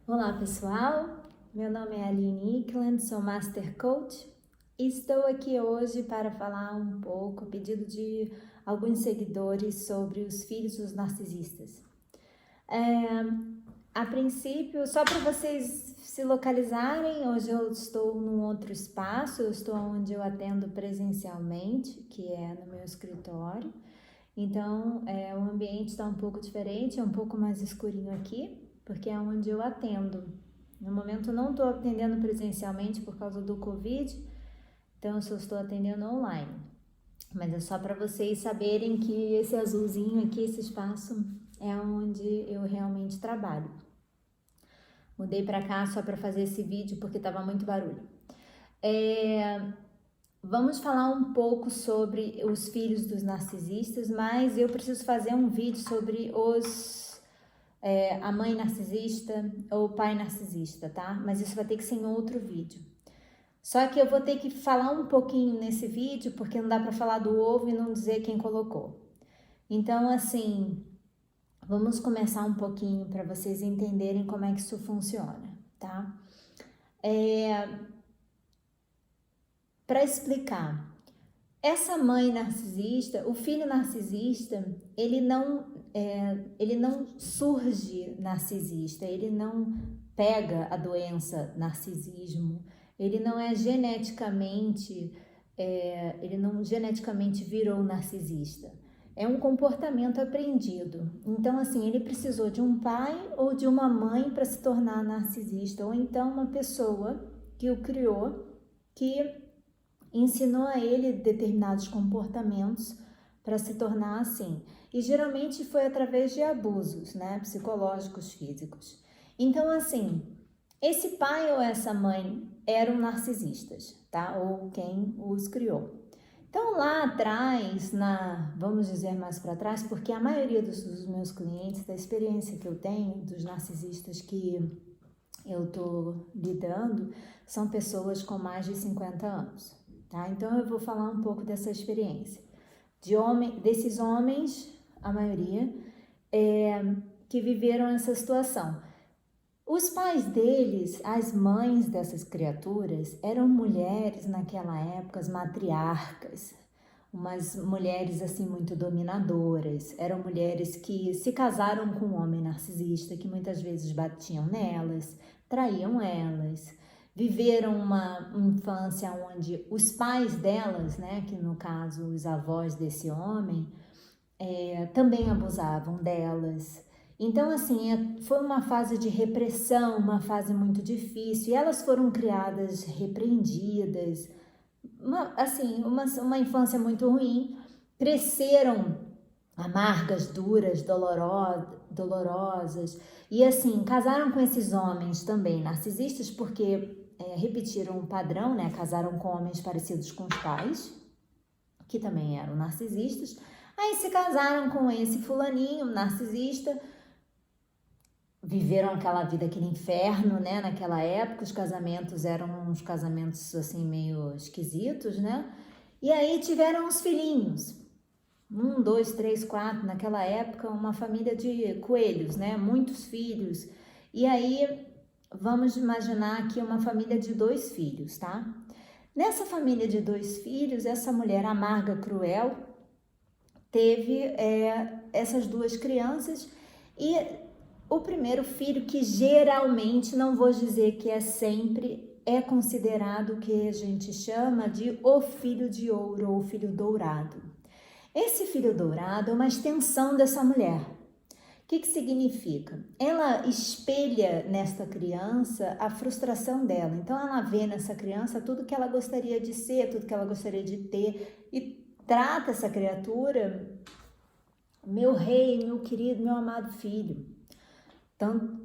Olá pessoal, meu nome é Aline Ickland, sou Master Coach e estou aqui hoje para falar um pouco, a pedido de alguns seguidores, sobre os filhos dos narcisistas. A princípio, só para vocês se localizarem, hoje eu estou num outro espaço, eu estou onde eu atendo presencialmente, que é no meu escritório. Então, o ambiente está um pouco diferente, é um pouco mais escurinho aqui, porque é onde eu atendo. No momento eu não estou atendendo presencialmente por causa do Covid, então eu só estou atendendo online. Mas é só para vocês saberem que esse azulzinho aqui, esse espaço, é onde eu realmente trabalho. Mudei para cá só para fazer esse vídeo porque estava muito barulho. Vamos falar um pouco sobre os filhos dos narcisistas, mas eu preciso fazer um vídeo sobre a mãe narcisista ou o pai narcisista, tá? Mas isso vai ter que ser em outro vídeo. Só que eu vou ter que falar um pouquinho nesse vídeo, porque não dá para falar do ovo e não dizer quem colocou. Então, assim, vamos começar um pouquinho para vocês entenderem como é que isso funciona, tá? Para explicar, essa mãe narcisista, o filho narcisista, ele não surge narcisista, ele não pega a doença narcisismo, ele não é geneticamente, ele não geneticamente virou narcisista. É um comportamento aprendido. Então, assim, ele precisou de um pai ou de uma mãe para se tornar narcisista, ou então uma pessoa que o criou, que ensinou a ele determinados comportamentos para se tornar assim. E geralmente foi através de abusos, né, psicológicos, físicos. Então, assim, esse pai ou essa mãe eram narcisistas, tá? Ou quem os criou. Então, lá atrás, vamos dizer mais para trás, porque a maioria dos meus clientes, da experiência que eu tenho, dos narcisistas que eu tô lidando, são pessoas com mais de 50 anos. Tá? Então eu vou falar um pouco dessa experiência. Desses homens, a maioria, que viveram essa situação. Os pais deles, as mães dessas criaturas, eram mulheres naquela época, as matriarcas, umas mulheres assim muito dominadoras, eram mulheres que se casaram com um homem narcisista, que muitas vezes batiam nelas, traíam elas, viveram uma infância onde os pais delas, né, que no caso os avós desse homem, também abusavam delas. Então, assim, foi uma fase de repressão, uma fase muito difícil, e elas foram criadas repreendidas, uma infância muito ruim, cresceram amargas, duras, dolorosas, e assim, casaram com esses homens também narcisistas, porque repetiram o padrão, né? Casaram com homens parecidos com os pais, que também eram narcisistas, aí se casaram com esse fulaninho narcisista, viveram aquela vida, aquele inferno, né? Naquela época, os casamentos eram uns casamentos assim meio esquisitos, né? E aí tiveram os filhinhos, 1, 2, 3, 4, naquela época, uma família de coelhos, né? Muitos filhos. E aí, vamos imaginar aqui uma família de 2 filhos, tá? Nessa família de 2 filhos, essa mulher amarga, cruel, teve essas 2 crianças e o primeiro filho, que geralmente, não vou dizer que é sempre, é considerado o que a gente chama de o filho de ouro ou filho dourado. Esse filho dourado é uma extensão dessa mulher. O que significa? Ela espelha nesta criança a frustração dela. Então ela vê nessa criança tudo que ela gostaria de ser, tudo que ela gostaria de ter, e trata essa criatura, meu rei, meu querido, meu amado filho.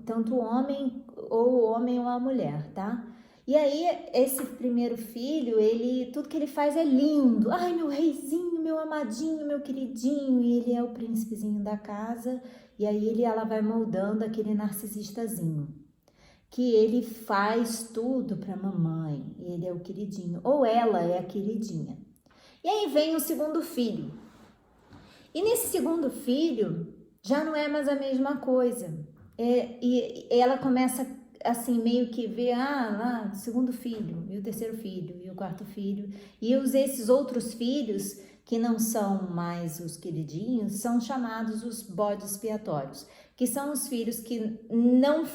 Tanto o homem ou a mulher, tá? E aí, esse primeiro filho, tudo que ele faz é lindo. Ai, meu reizinho, meu amadinho, meu queridinho. E ele é o príncipezinho da casa. E aí, ela vai moldando aquele narcisistazinho. Que ele faz tudo pra mamãe. Ele é o queridinho. Ou ela é a queridinha. E aí vem o segundo filho. E nesse segundo filho, já não é mais a mesma coisa. E ela começa assim, meio que vê, lá, o segundo filho, e o terceiro filho, e o quarto filho, e esses outros filhos, que não são mais os queridinhos, são chamados os bodes expiatórios, que são os filhos que não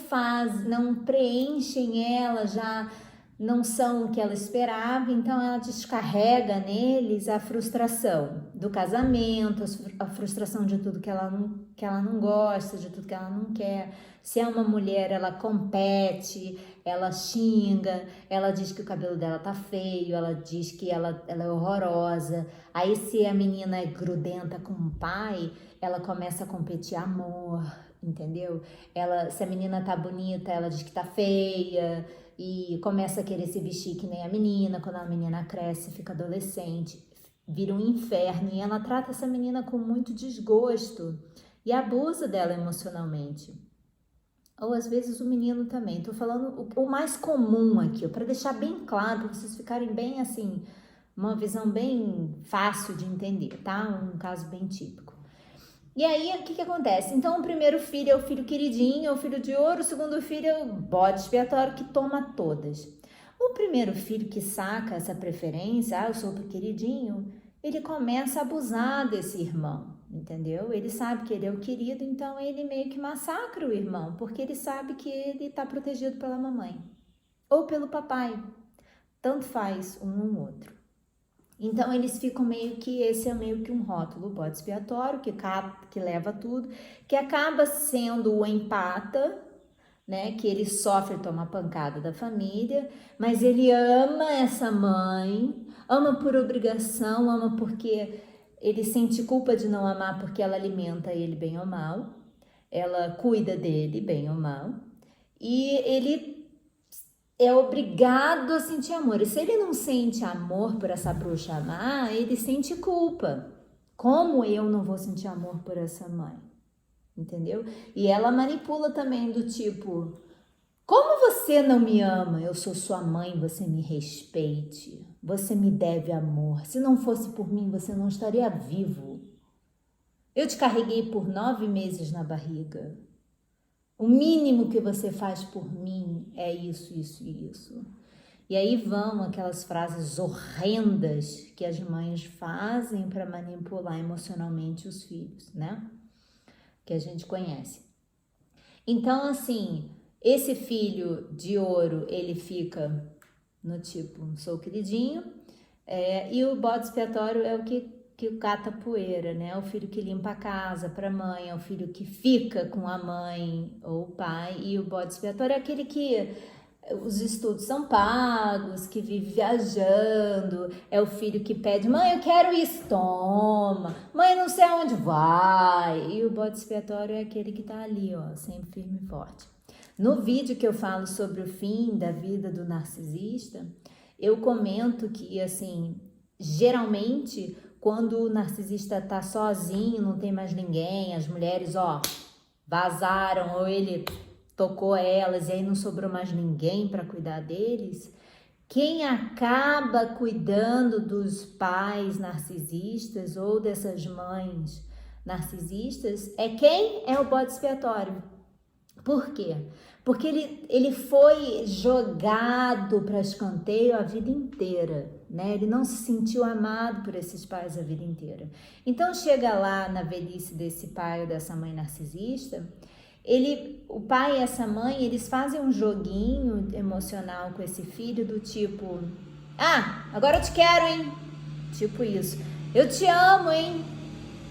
preenchem ela, já não são o que ela esperava, então ela descarrega neles a frustração do casamento, a frustração de tudo que ela não gosta, de tudo que ela não quer. Se é uma mulher, ela compete, ela xinga, ela diz que o cabelo dela tá feio, ela diz que ela é horrorosa. Aí se a menina é grudenta com o pai, ela começa a competir amor, entendeu? Se a menina tá bonita, ela diz que tá feia, e começa a querer se vestir que nem a menina. Quando a menina cresce, fica adolescente, vira um inferno, e ela trata essa menina com muito desgosto e abusa dela emocionalmente. Ou às vezes o menino também. Tô falando o mais comum aqui, para deixar bem claro, para vocês ficarem bem assim, uma visão bem fácil de entender, tá? Um caso bem típico. E aí, o que acontece? Então, o primeiro filho é o filho queridinho, é o filho de ouro. O segundo filho é o bode expiatório, que toma todas. O primeiro filho que saca essa preferência, eu sou o queridinho, ele começa a abusar desse irmão, entendeu? Ele sabe que ele é o querido, então ele meio que massacra o irmão, porque ele sabe que ele está protegido pela mamãe ou pelo papai. Tanto faz um ou outro. Então eles ficam esse é meio que um rótulo, o bode expiatório, que leva tudo, que acaba sendo o empata, né? Que ele sofre, toma pancada da família, mas ele ama essa mãe, ama por obrigação, ama porque ele sente culpa de não amar, porque ela alimenta ele bem ou mal, ela cuida dele bem ou mal, e ele é obrigado a sentir amor. E se ele não sente amor por essa bruxa amar, ele sente culpa. Como eu não vou sentir amor por essa mãe? Entendeu? E ela manipula também do tipo, como você não me ama? Eu sou sua mãe, você me respeite. Você me deve amor. Se não fosse por mim, você não estaria vivo. Eu te carreguei por 9 meses na barriga. O mínimo que você faz por mim é isso, isso e isso. E aí vão aquelas frases horrendas que as mães fazem para manipular emocionalmente os filhos, né? Que a gente conhece. Então, assim, esse filho de ouro, ele fica no tipo, sou queridinho, e o bode expiatório é o que cata poeira, né? O filho que limpa a casa para a mãe, é o filho que fica com a mãe ou o pai, e o bode expiatório é aquele que os estudos são pagos, que vive viajando, é o filho que pede, mãe, eu quero isso, toma, mãe, não sei aonde vai, e o bode expiatório é aquele que tá ali, ó, sempre firme e forte. No vídeo que eu falo sobre o fim da vida do narcisista, eu comento que, assim, geralmente, quando o narcisista tá sozinho, não tem mais ninguém, as mulheres, vazaram, ou ele tocou elas e aí não sobrou mais ninguém para cuidar deles, quem acaba cuidando dos pais narcisistas ou dessas mães narcisistas é quem? É o bode expiatório. Por quê? Porque ele foi jogado para escanteio a vida inteira, né? Ele não se sentiu amado por esses pais a vida inteira. Então chega lá na velhice desse pai ou dessa mãe narcisista, o pai e essa mãe, eles fazem um joguinho emocional com esse filho do tipo, agora eu te quero, hein? Tipo isso. Eu te amo, hein?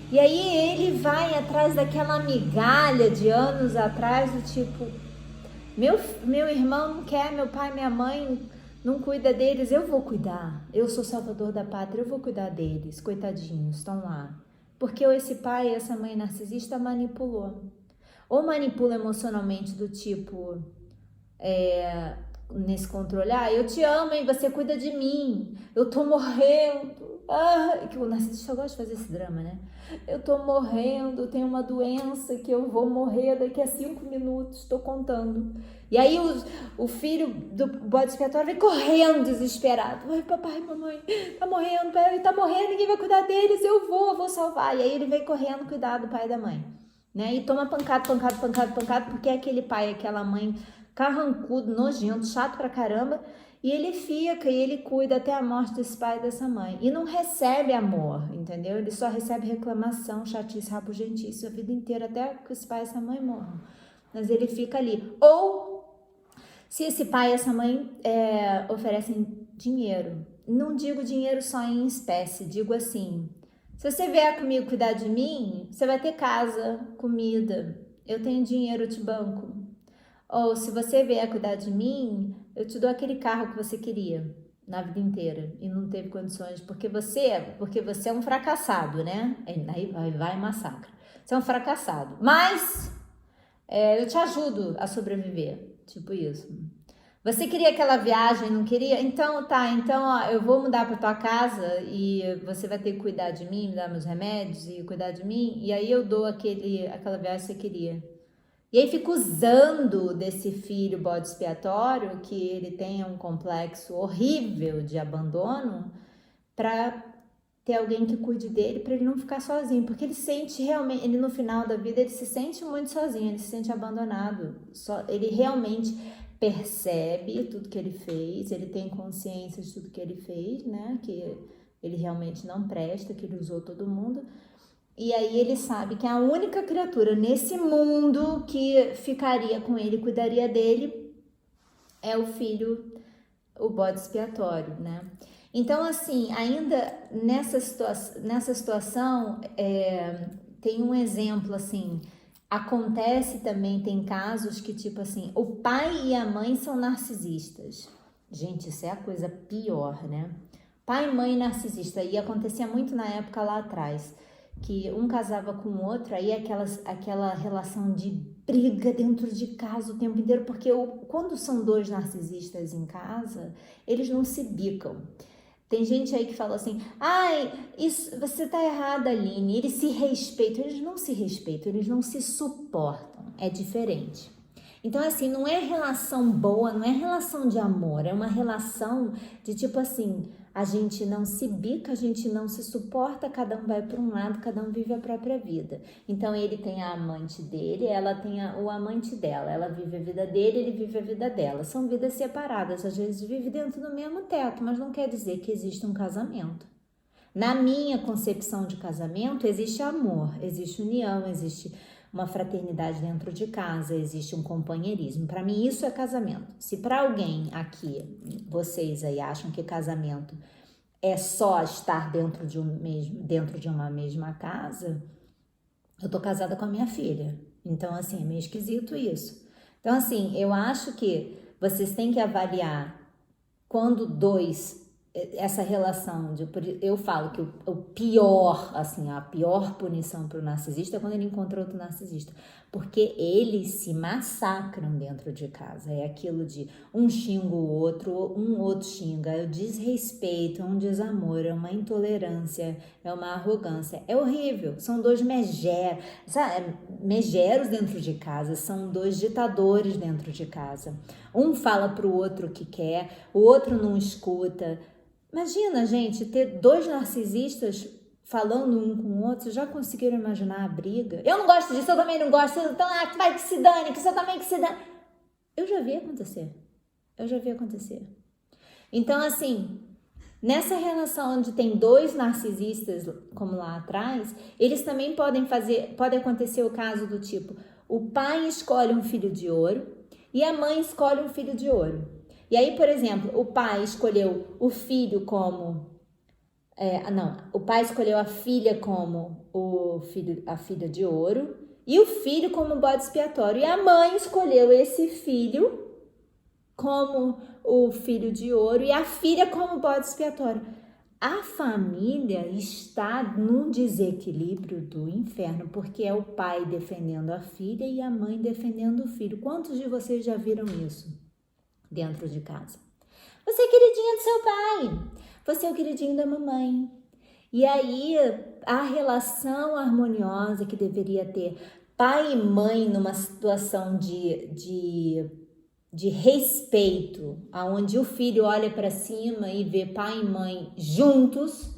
E aí ele vai atrás daquela migalha de anos atrás, do tipo, meu irmão não quer, meu pai, minha mãe não cuida deles, eu vou cuidar. Eu sou salvador da pátria, eu vou cuidar deles, coitadinhos, estão lá. Porque esse pai e essa mãe narcisista manipulou. Ou manipula emocionalmente do tipo, nesse controle, eu te amo, hein, você cuida de mim, eu tô morrendo. Que o narcisista gosta de fazer esse drama, né? Eu tô morrendo, tenho uma doença que eu vou morrer daqui a 5 minutos, tô contando. E aí o filho do bode expiatório vem correndo desesperado. Ai, papai, mamãe, tá morrendo, ninguém vai cuidar deles, eu vou salvar. E aí ele vem correndo cuidar do pai e da mãe, né? E toma pancada, porque aquele pai e aquela mãe carrancudo, nojento, chato pra caramba, e ele fica e ele cuida até a morte desse pai e dessa mãe. E não recebe amor, entendeu? Ele só recebe reclamação, chatice, rabugentice a vida inteira, até que os pais e essa mãe morram. Mas ele fica ali. Ou se esse pai e essa mãe oferecem dinheiro. Não digo dinheiro só em espécie, digo assim: se você vier comigo cuidar de mim, você vai ter casa, comida, eu tenho dinheiro, eu te banco. Ou se você vier cuidar de mim, eu te dou aquele carro que você queria na vida inteira e não teve condições, porque você é um fracassado, né? Aí vai massacre. Você é um fracassado, mas eu te ajudo a sobreviver, tipo isso. Você queria aquela viagem, não queria? Então ó, eu vou mudar para tua casa e você vai ter que cuidar de mim, me dar meus remédios e cuidar de mim, e aí eu dou aquela viagem que você queria. E aí fica usando desse filho bode expiatório, que ele tenha um complexo horrível de abandono, para ter alguém que cuide dele, para ele não ficar sozinho, porque ele sente realmente, ele no final da vida, ele se sente muito sozinho, ele se sente abandonado, ele realmente percebe tudo que ele fez, ele tem consciência de tudo que ele fez, né, que ele realmente não presta, que ele usou todo mundo, e aí ele sabe que a única criatura nesse mundo que ficaria com ele, cuidaria dele, é o filho, o bode expiatório, né? Então, assim, ainda nessa situação, tem um exemplo, assim, acontece também, tem casos que, tipo assim, o pai e a mãe são narcisistas. Gente, isso é a coisa pior, né? Pai e mãe narcisista, e acontecia muito na época lá atrás, que um casava com o outro, aí aquela relação de briga dentro de casa o tempo inteiro, porque quando são dois narcisistas em casa, eles não se bicam. Tem gente aí que fala assim: ai, isso, você tá errada, Aline, eles se respeitam. Eles não se respeitam, eles não se suportam, é diferente. Então, assim, não é relação boa, não é relação de amor, é uma relação de tipo assim, a gente não se bica, a gente não se suporta, cada um vai para um lado, cada um vive a própria vida. Então, ele tem a amante dele, ela tem o amante dela, ela vive a vida dele, ele vive a vida dela. São vidas separadas, às vezes vive dentro do mesmo teto, mas não quer dizer que existe um casamento. Na minha concepção de casamento, existe amor, existe união, existe uma fraternidade dentro de casa, existe um companheirismo. Para mim, isso é casamento. Se para alguém aqui, vocês aí acham que casamento é só estar dentro de uma mesma casa, eu tô casada com a minha filha. Então, assim, é meio esquisito isso. Então, assim, eu acho que vocês têm que avaliar quando essa relação eu falo que o pior, assim, a pior punição para o narcisista é quando ele encontra outro narcisista, porque eles se massacram dentro de casa, é aquilo de um xinga o outro, um outro xinga, é o desrespeito, é um desamor, é uma intolerância, é uma arrogância, é horrível, são dois megeros dentro de casa, são dois ditadores dentro de casa, um fala para o outro o que quer, o outro não escuta. Imagina, gente, ter dois narcisistas falando um com o outro. Vocês já conseguiram imaginar a briga? Eu não gosto disso, eu também não gosto. Então, vai que se dane, que você também que se dane. Eu já vi acontecer. Então, assim, nessa relação onde tem dois narcisistas, como lá atrás, eles também pode acontecer o caso do tipo, o pai escolhe um filho de ouro e a mãe escolhe um filho de ouro. E aí, por exemplo, o pai escolheu o filho como... o pai escolheu a filha como a filha de ouro e o filho como bode expiatório. E a mãe escolheu esse filho como o filho de ouro e a filha como bode expiatório. A família está num desequilíbrio do inferno, porque é o pai defendendo a filha e a mãe defendendo o filho. Quantos de vocês já viram isso dentro de casa? Você é queridinha do seu pai, você é o queridinho da mamãe. E aí a relação harmoniosa que deveria ter pai e mãe numa situação de respeito, aonde o filho olha para cima e vê pai e mãe juntos,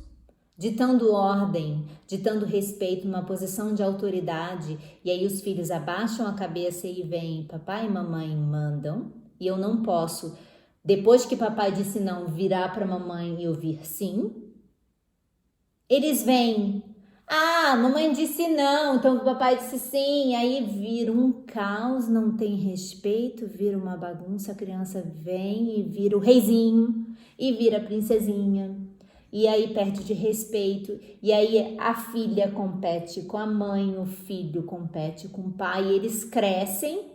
ditando ordem, ditando respeito, uma posição de autoridade, e aí os filhos abaixam a cabeça e vêm, papai e mamãe mandam, e eu não posso, depois que papai disse não, virar para mamãe e ouvir sim. Eles vêm, mamãe disse não, então o papai disse sim, aí vira um caos, não tem respeito, vira uma bagunça, a criança vem e vira o reizinho, e vira a princesinha. E aí perde de respeito, e aí a filha compete com a mãe, o filho compete com o pai, e eles crescem,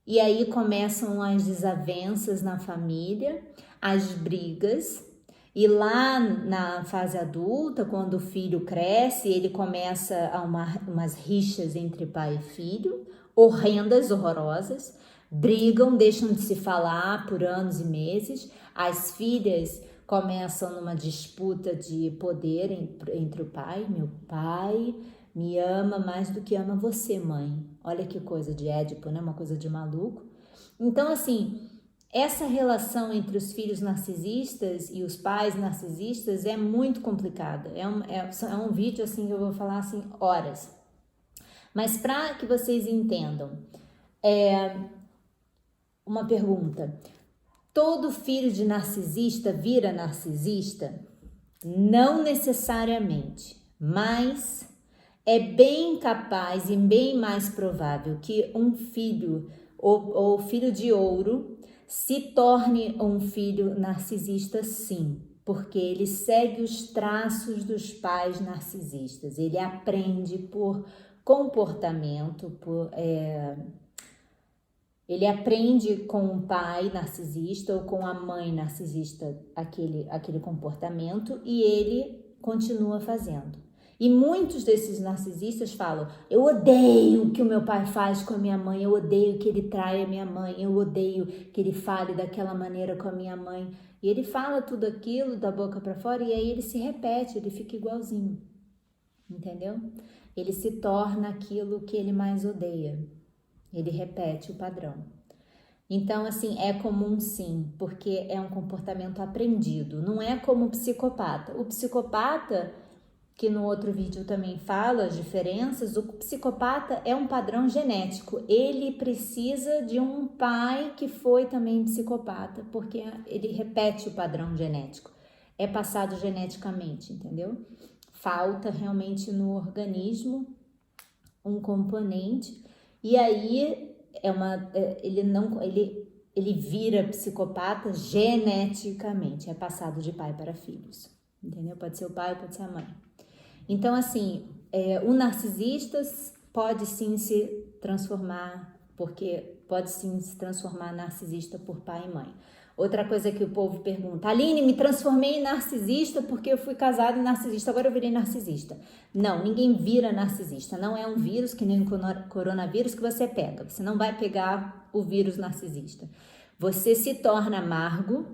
e aí começam as desavenças na família, as brigas, e lá na fase adulta, quando o filho cresce, ele começa a umas rixas entre pai e filho, horrendas, horrorosas, brigam, deixam de se falar por anos e meses, as filhas começam numa disputa de poder entre o pai. Meu pai me ama mais do que ama você, mãe. Olha que coisa de Édipo, né? Uma coisa de maluco. Então, assim, essa relação entre os filhos narcisistas e os pais narcisistas é muito complicada. É um vídeo, assim, que eu vou falar, assim, horas. Mas para que vocês entendam, uma pergunta. Todo filho de narcisista vira narcisista? Não necessariamente, mas é bem capaz e bem mais provável que um filho ou filho de ouro se torne um filho narcisista, sim, porque ele segue os traços dos pais narcisistas, ele aprende por comportamento, ele aprende com o pai narcisista ou com a mãe narcisista aquele comportamento e ele continua fazendo. E muitos desses narcisistas falam: eu odeio o que o meu pai faz com a minha mãe, eu odeio que ele traia a minha mãe, eu odeio que ele fale daquela maneira com a minha mãe. E ele fala tudo aquilo da boca para fora e aí ele se repete, ele fica igualzinho, entendeu? Ele se torna aquilo que ele mais odeia. Ele repete o padrão. Então, assim, é comum sim, porque é um comportamento aprendido. Não é como o psicopata. O psicopata, que no outro vídeo também fala as diferenças, o psicopata é um padrão genético. Ele precisa de um pai que foi também psicopata, porque ele repete o padrão genético. É passado geneticamente, entendeu? Falta realmente no organismo um componente. E aí ele vira psicopata geneticamente, é passado de pai para filhos, entendeu? Pode ser o pai, pode ser a mãe. Então, assim, o narcisista pode sim se transformar, porque pode sim se transformar narcisista por pai e mãe. Outra coisa que o povo pergunta: Aline, me transformei em narcisista porque eu fui casada em narcisista, agora eu virei narcisista. Não, ninguém vira narcisista. Não é um vírus que nem o coronavírus que você pega. Você não vai pegar o vírus narcisista. Você se torna amargo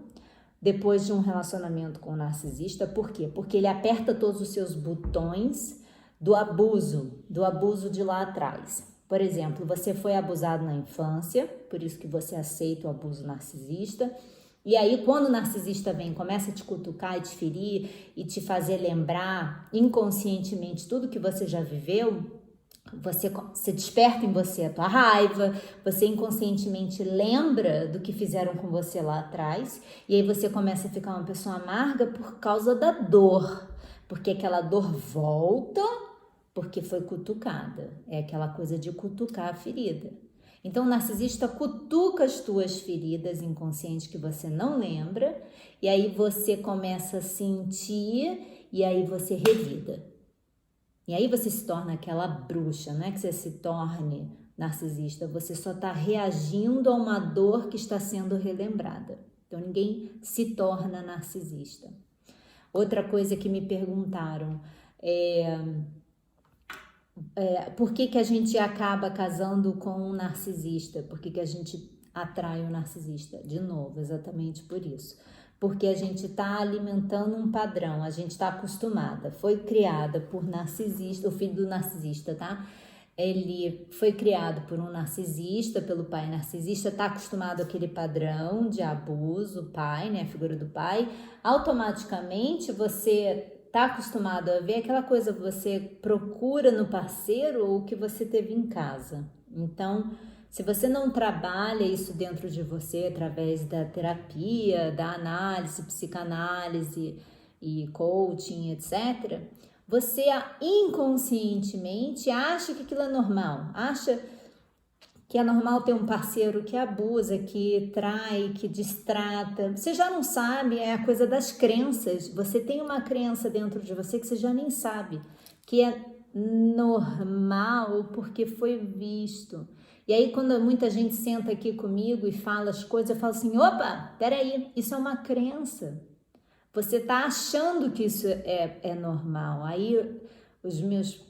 depois de um relacionamento com o narcisista. Por quê? Porque ele aperta todos os seus botões do abuso de lá atrás. Por exemplo, você foi abusado na infância, por isso que você aceita o abuso narcisista. E aí, quando o narcisista vem, começa a te cutucar e te ferir e te fazer lembrar inconscientemente tudo que você já viveu, você desperta em você a tua raiva, você inconscientemente lembra do que fizeram com você lá atrás, e aí você começa a ficar uma pessoa amarga por causa da dor, porque aquela dor volta porque foi cutucada. É aquela coisa de cutucar a ferida. Então, o narcisista cutuca as tuas feridas inconscientes que você não lembra, e aí você começa a sentir, e aí você revida. E aí você se torna aquela bruxa, não é que você se torne narcisista, você só está reagindo a uma dor que está sendo relembrada. Então, ninguém se torna narcisista. Outra coisa que me perguntaram por que a gente acaba casando com um narcisista? Por que a gente atrai um narcisista? De novo, exatamente por isso. Porque a gente está alimentando um padrão, a gente está acostumada. Foi criada por narcisista, o filho do narcisista, tá? Ele foi criado por um narcisista, pelo pai narcisista, está acostumado àquele padrão de abuso, pai, né? A figura do pai. Automaticamente você tá acostumado a ver, aquela coisa que você procura no parceiro ou que você teve em casa. Então, se você não trabalha isso dentro de você através da terapia, da análise, psicanálise e coaching, etc., você inconscientemente acha que aquilo é normal, acha que é normal ter um parceiro que abusa, que trai, que distrata. Você já não sabe, é a coisa das crenças. Você tem uma crença dentro de você que você já nem sabe, que é normal porque foi visto. E aí quando muita gente senta aqui comigo e fala as coisas, eu falo assim, opa, peraí, isso é uma crença. Você tá achando que isso é normal. Aí os meus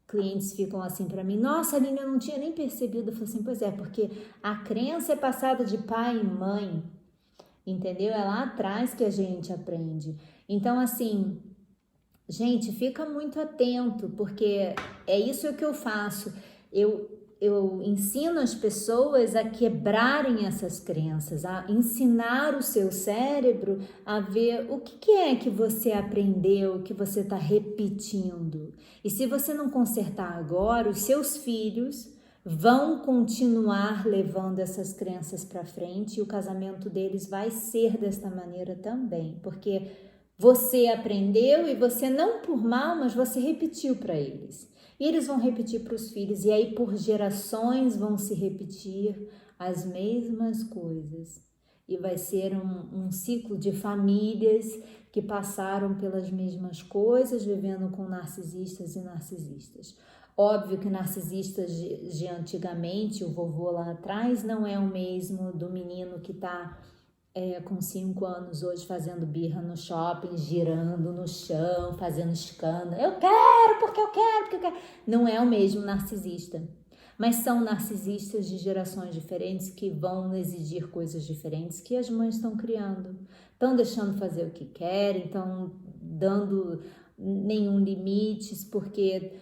clientes ficam assim para mim, nossa, Aline, eu não tinha nem percebido. Eu falo assim, pois é, porque a crença é passada de pai e mãe, entendeu? É lá atrás que a gente aprende. Então, assim, gente, fica muito atento, porque é isso que eu faço. Eu ensino as pessoas a quebrarem essas crenças, a ensinar o seu cérebro a ver o que é que você aprendeu, que você está repetindo. E se você não consertar agora, os seus filhos vão continuar levando essas crenças para frente e o casamento deles vai ser desta maneira também, porque você aprendeu e você não por mal, mas você repetiu para eles. E eles vão repetir para os filhos, e aí por gerações vão se repetir as mesmas coisas. E vai ser um ciclo de famílias que passaram pelas mesmas coisas, vivendo com narcisistas e narcisistas. Óbvio que narcisistas de antigamente, o vovô lá atrás, não é o mesmo do menino que está com 5 anos hoje fazendo birra no shopping, girando no chão, fazendo escândalo. Eu quero, porque eu quero, porque eu quero. Não é o mesmo narcisista. Mas são narcisistas de gerações diferentes que vão exigir coisas diferentes que as mães estão criando. Estão deixando fazer o que querem, estão dando nenhum limites, porque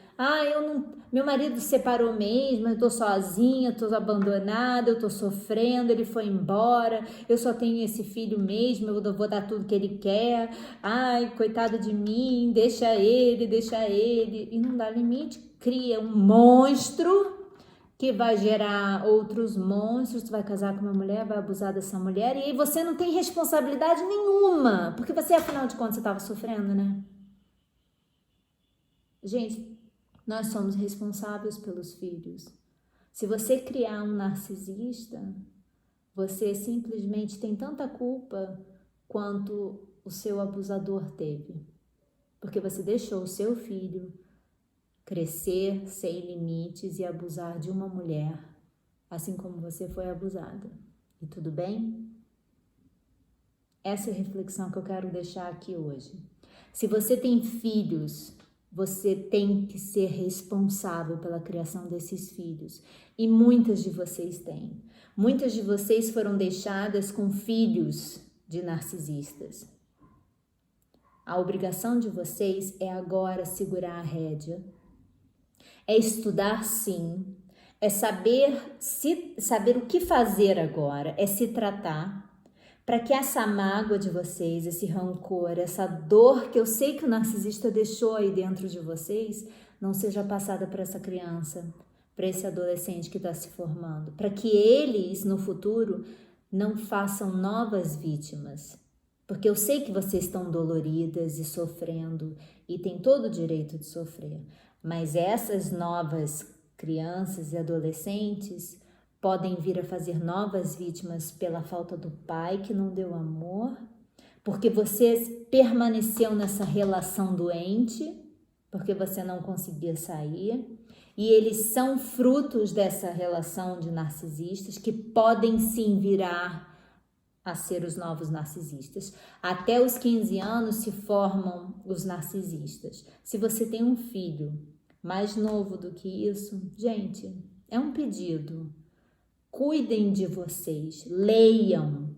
meu marido separou mesmo, eu tô sozinha, eu tô abandonada, eu tô sofrendo, ele foi embora, eu só tenho esse filho mesmo, eu vou dar tudo que ele quer, ai, coitado de mim, deixa ele, e não dá limite, cria um monstro que vai gerar outros monstros, tu vai casar com uma mulher, vai abusar dessa mulher, e aí você não tem responsabilidade nenhuma, porque você, afinal de contas, você estava sofrendo, né? Gente, nós somos responsáveis pelos filhos. Se você criar um narcisista, você simplesmente tem tanta culpa quanto o seu abusador teve. Porque você deixou o seu filho crescer sem limites e abusar de uma mulher, assim como você foi abusada. E tudo bem? Essa é a reflexão que eu quero deixar aqui hoje. Se você tem filhos, você tem que ser responsável pela criação desses filhos. E muitas de vocês têm. Muitas de vocês foram deixadas com filhos de narcisistas. A obrigação de vocês é agora segurar a rédea. É estudar, sim. É saber o que fazer agora. É se tratar. Para que essa mágoa de vocês, esse rancor, essa dor que eu sei que o narcisista deixou aí dentro de vocês, não seja passada para essa criança, para esse adolescente que está se formando. Para que eles, no futuro, não façam novas vítimas. Porque eu sei que vocês estão doloridas e sofrendo e têm todo o direito de sofrer. Mas essas novas crianças e adolescentes podem vir a fazer novas vítimas pela falta do pai que não deu amor, porque você permaneceu nessa relação doente, porque você não conseguia sair, e eles são frutos dessa relação de narcisistas que podem sim virar a ser os novos narcisistas. Até os 15 anos se formam os narcisistas. Se você tem um filho mais novo do que isso, gente, é um pedido. Cuidem de vocês, leiam.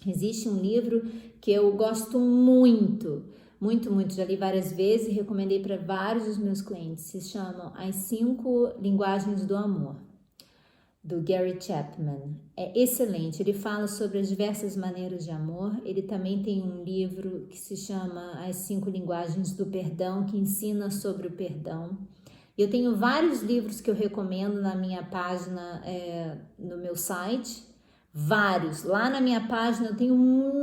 Existe um livro que eu gosto muito, já li várias vezes e recomendei para vários dos meus clientes. Se chama As 5 Linguagens do Amor, do Gary Chapman. É excelente, ele fala sobre as diversas maneiras de amor. Ele também tem um livro que se chama As 5 Linguagens do Perdão, que ensina sobre o perdão. Eu tenho vários livros que eu recomendo na minha página, no meu site, vários. Lá na minha página eu tenho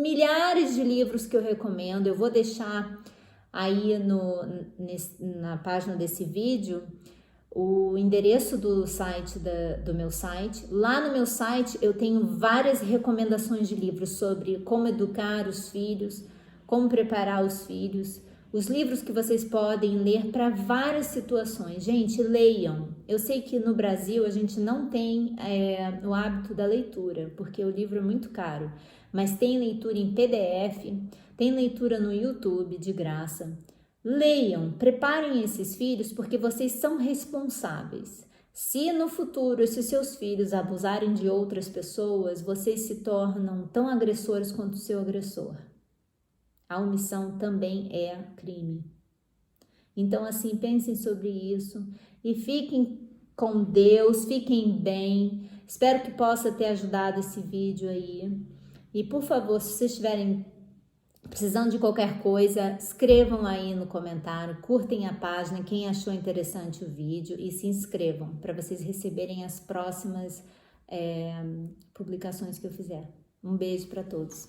milhares de livros que eu recomendo. Eu vou deixar aí na página desse vídeo o endereço do site do meu site. Lá no meu site eu tenho várias recomendações de livros sobre como educar os filhos, como preparar os filhos, os livros que vocês podem ler para várias situações. Gente, leiam. Eu sei que no Brasil a gente não tem o hábito da leitura, porque o livro é muito caro, mas tem leitura em PDF, tem leitura no YouTube de graça. Leiam, preparem esses filhos porque vocês são responsáveis. Se no futuro esses seus filhos abusarem de outras pessoas, vocês se tornam tão agressores quanto o seu agressor. A omissão também é crime. Então, assim, pensem sobre isso e fiquem com Deus, fiquem bem. Espero que possa ter ajudado esse vídeo aí. E, por favor, se vocês estiverem precisando de qualquer coisa, escrevam aí no comentário, curtem a página, quem achou interessante o vídeo, e se inscrevam para vocês receberem as próximas publicações que eu fizer. Um beijo para todos.